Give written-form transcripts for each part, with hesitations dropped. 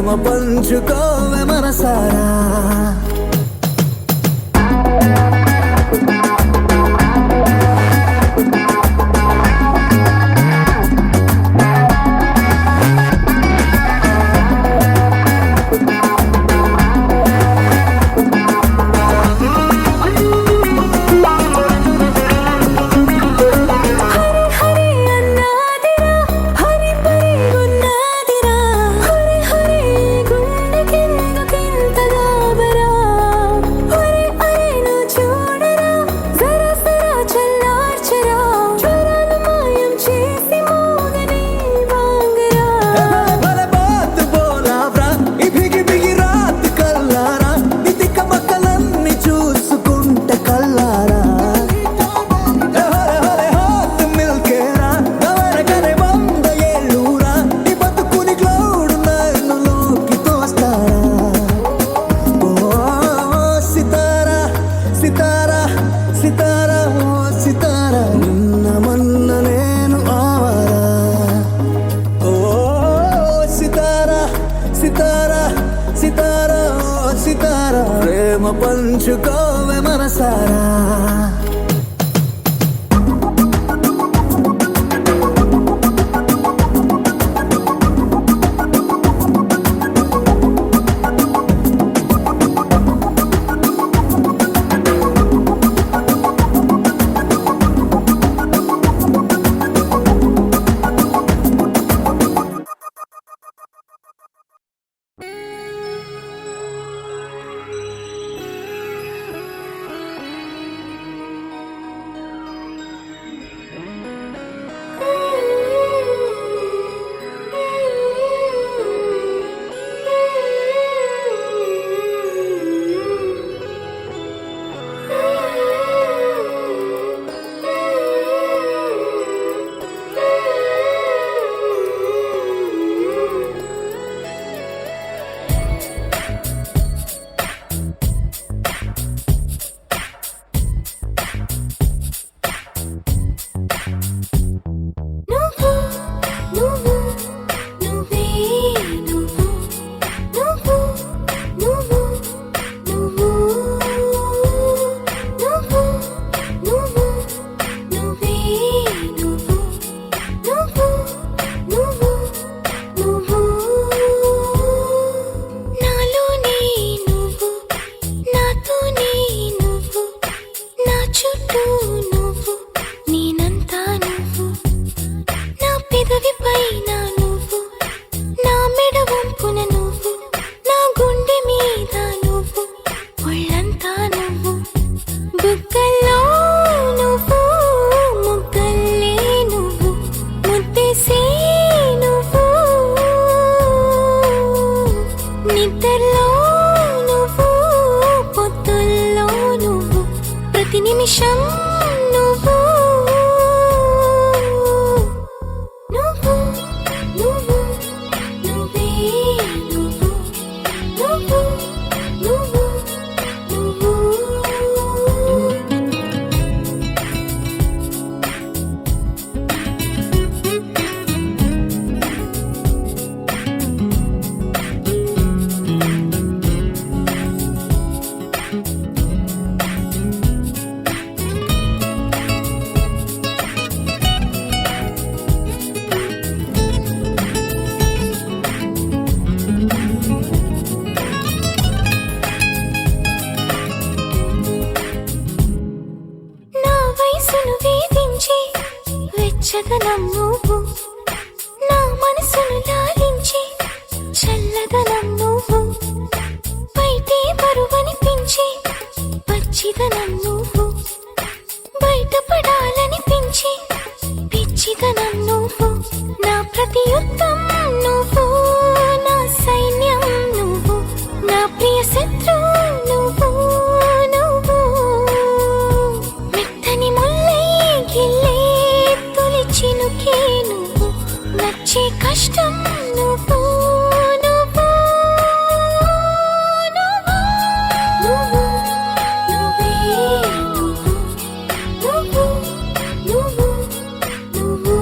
ప్రేమ పంచుకోవే మనసారా. ప్రేమ పంచుకోవే మనసారా. వెచ్చదనం నువ్వు, నా మనసును లాలించి చల్లదనం నువ్వు, బయటే బరువనిపించి పచ్చిదనం నువ్వు, బయటపడాలనిపించి పిచ్చిదనం నువ్వు, నా ప్రతి యుద్ధం నువ్వు, నా సైన్యం నువ్వు, నా ప్రియ శత్రువు నువ్వు, నువ్వు మెత్తని ముల్లై గిల్లే తొలి చినుకే నువ్వు, నచ్చే కష్టం నువ్వు, నువ్వు నువ్వు నువ్వు నువ్వే నువ్వు నువ్వు నువ్వు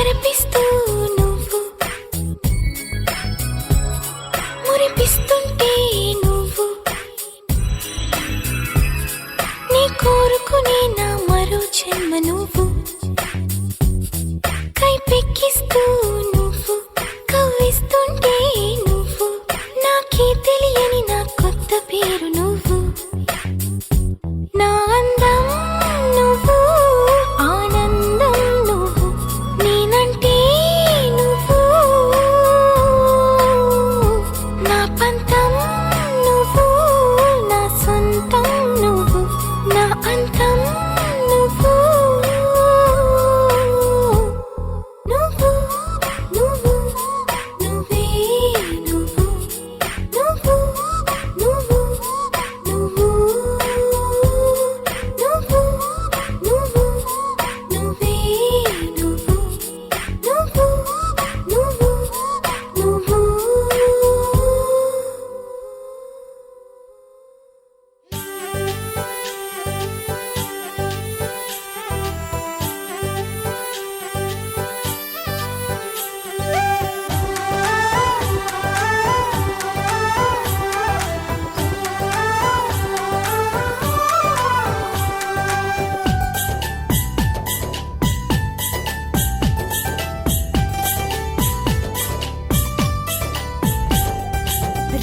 మరపిస్తూ నువ్వు మురిపిస్తుంటే నువ్వు నీ కోరుకునే నా మరో జన్మ నువ్వు కైపెక్కిస్తూ నువ్వు కవ్విస్తుంటే నువ్వు నాకే తెలియని నా కొత్త పేరు నువ్వు నా అందం నువ్వు ఆనందం నువ్వు నేనంటే నువ్వు నా పంతం నువ్వు నా సొంతం నువ్వు నా అంతం నువ్వు నువ్వు నువ్వు నువ్వే నువ్వు నువ్వు నువ్వు నువ్వు నువ్వు నువ్వు నువ్వే నువ్వు నువ్వు నువ్వు నువ్వు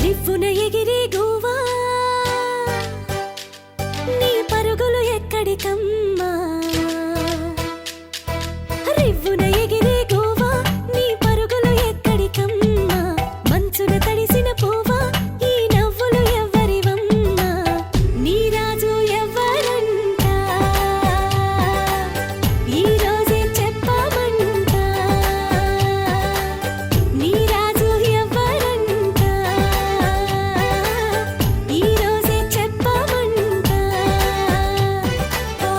రివ్వున ఎగిరే గోవా నీ పరుగులు ఎక్కడికమ్మా రివ్వున ఎగిరే గోవా నీ పరుగులు ఎక్కడికమ్మా మంచున తడిసిన పోవా ఈ నవ్వులు ఎవ్వరివమ్మా నీ రాజు ఎవ్వరంట ఈ రోజే చెప్పమంట నీ రాజు ఎవ్వరంట ఈ రోజే చెప్పమంట ఓ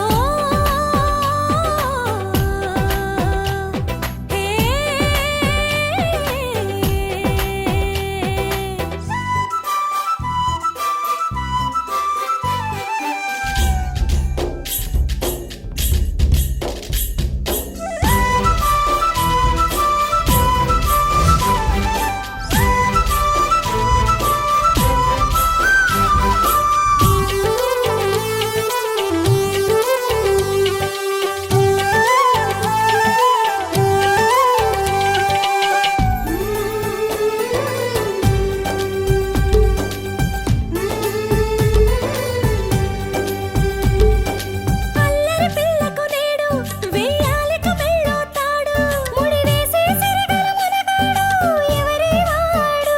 అల్లరి పిల్లకు నేడు వెయ్యాలిక మెళ్ళో తాడు ముడి వేసే సిరిగల మనగాడు ఎవరి వాడు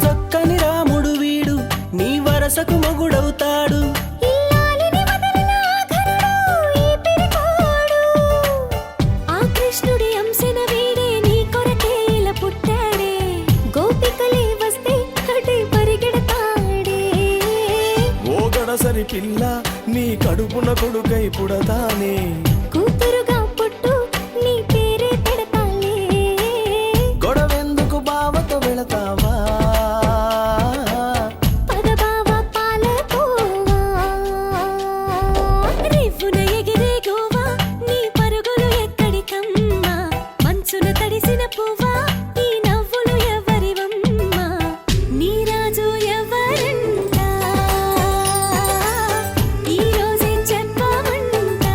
చక్కని రాముడు వీడు నీ వరసకు మొగుడవుతాడు ఇల్లాలిని వదలిన ఆఖరుడు ఈ పిరికోడు ఆ కృష్ణుడి అంశన వీడే నీ కొరకే ఇలా పుట్టాడే గోపికలే వస్తే అటే పరిగెడతాడే ఓ గడసరి పిల్ల నీ కడుపున కొడుకై పుడతానే కూతురుగా పుట్టు నీ పేరే పెడతాలే గొడవెందుకు బావతో వెళతావా పదబావ పాలకోవా రివ్వున ఎగిరే గోవా నీ పరుగులు ఎక్కడికమ్మా మంచున తడిసిన పువ్వా ఈ నవ్వులు ఎవరివమ్మా నీ రాజు ఎవరంట ఈ రోజే చెప్పమంట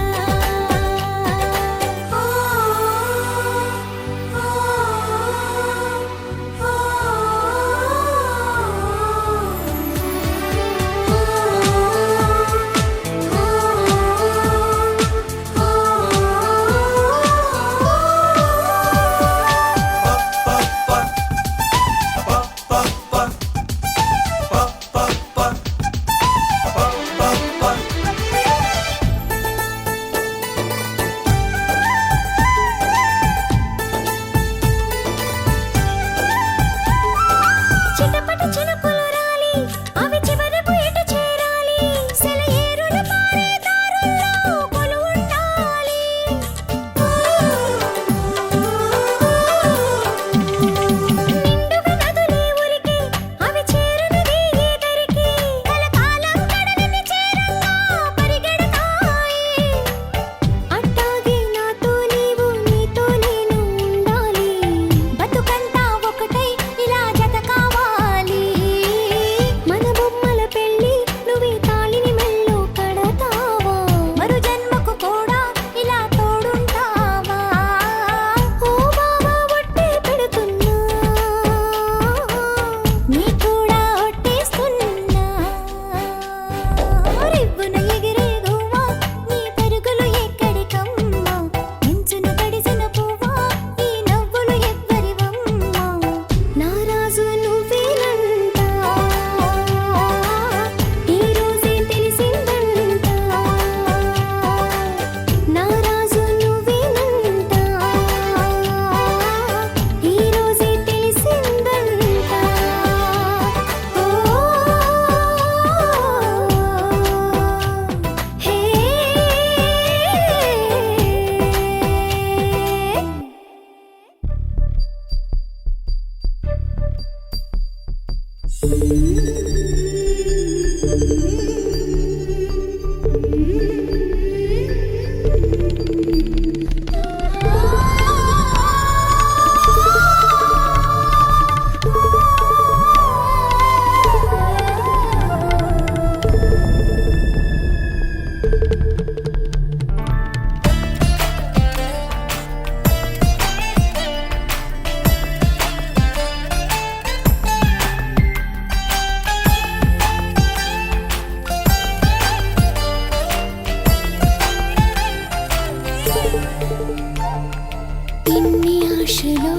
ఇన్ని ఆశలో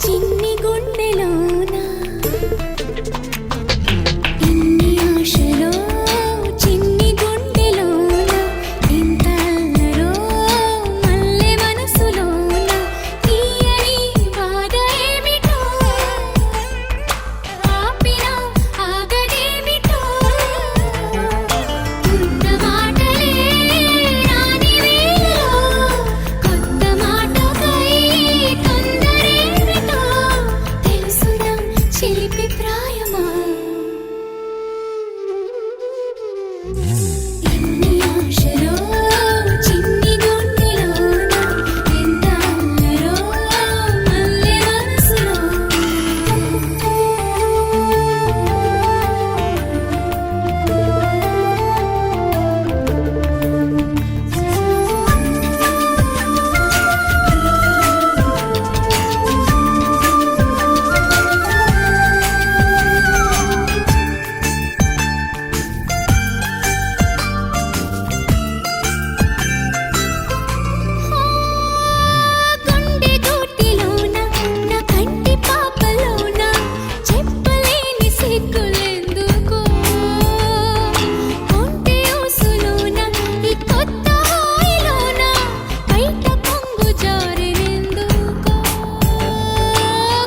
చిన్ని గుండెలోన ఇన్ని ఆశలో చిన్ని గుండెలోన ఇంత అల్లరో మల్లె మనసులోన తీయని బాధ ఏమిటో ఆపినా ఆగదేమిటో ఉన్న మాటలే రాని వేళలో కొత్త మాటకై తొందరేమిటో తెలుసునా చిలిపి ప్రాయమా ఎన్ని ఆశలో చిన్ని గుండెలోన ఎంత అల్లరో మల్లె మనసులో గుండె గూటిలోన నా కంటి పాపలోన చెప్పలేని సిగ్గులెందుకో ఒంటి ఊసులోన ఈ కొత్త హాయిలోన బయట పొంగు జారెనెందుకో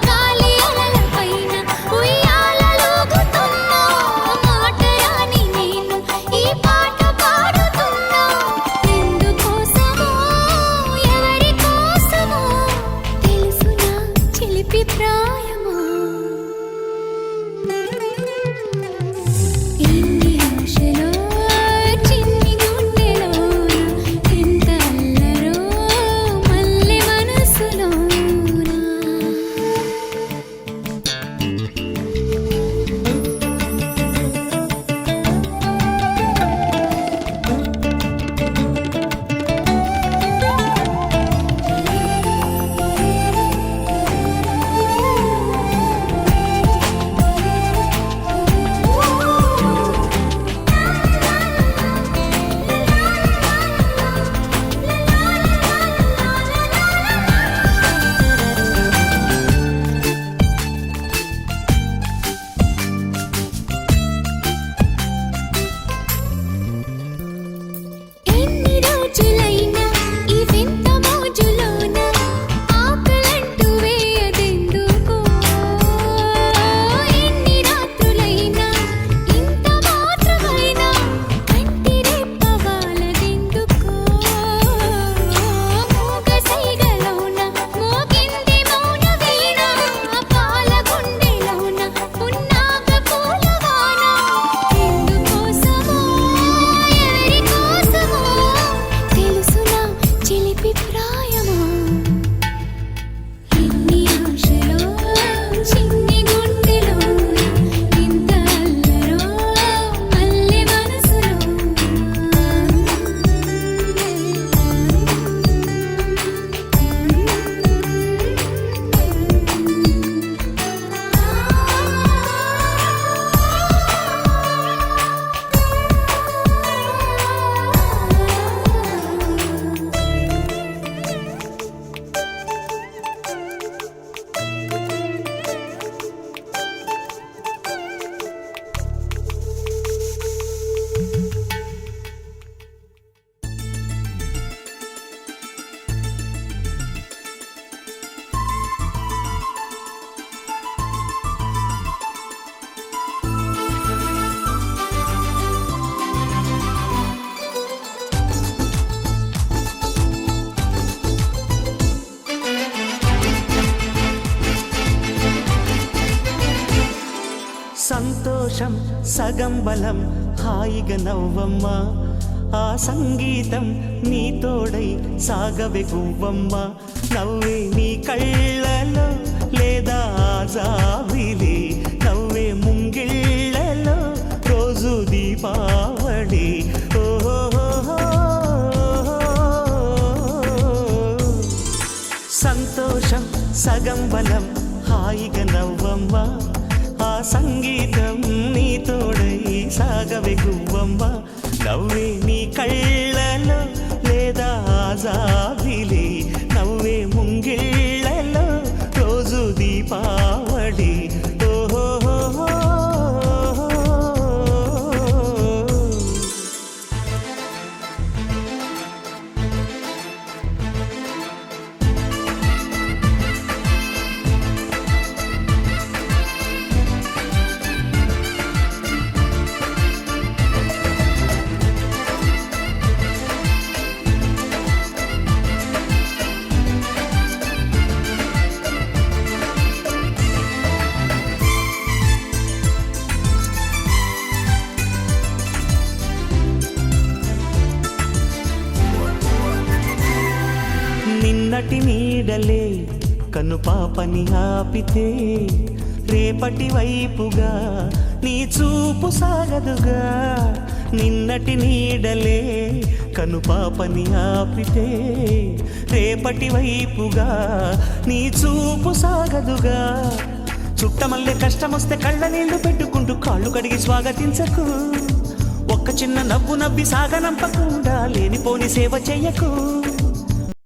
గాలి అలల పైన ఉయ్యాలలూగుతున్నా మాట రాని నేను ఈ పాట పాడుతున్నా ఎందుకోసమో ఎవరి కోసమో తెలుసునా చిలిపి ప్రాయమా ఎన్ని ఆశలో చిన్ని గుండెలోన ఎంత అల్లరో మల్లె మనసులోన ఎన్ని రోజులైనా ఈ వింత మోజులోన ఆకలంటూ వేయదెందుకో ఎన్ని రాత్రులైనా ఇంత మాత్రమైనా కంటి రెప్పవాలదెందుకో మూగ సైగలోన మోగింది మౌన వీణ పాల గుండెలోన ఉన్నాగ పూలవాన ఎందుకోసమో ఎవరి కోసమో తెలుసునా చిలిపి ప్రాయమా ఎన్ని ఆశలో చిన్ని గుండెలోన ఎంత అల్లరో మల్లె సంతోషం సగం బలం హాయిగా నవ్వమ్మా ఆ సంగీతం నీ తోడై సాగవే గువ్వమ్మ నవ్వే నీ కళ్ళలో లేదా జాబిలి నవ్వే ముంగిళ్ళలో రోజు దీపావళి సంతోషం సగం బలం హాయిగా నవ్వమ్మ ఆ సంగీతం నీ తోడై సాగవే గువ్వమ్మ నవ్వే నీ కళ్ళలో లేదా నిన్నటి నీడలే కను పాపని ఆపితే రేపటి వైపుగా నీ చూపు సాగదుగా. నిన్నటి నీడలే కను పాపని ఆపితే రేపటి వైపుగా నీ చూపు సాగదుగా. చుట్టమల్లె కష్టమొస్తే కళ్ళ నీళ్లు పెట్టుకుంటూ కాళ్ళు కడిగి స్వాగతించకు. ఒక్క చిన్న నవ్వు నవ్వి సాగనంపకుండా లేనిపోని సేవ చెయ్యకు.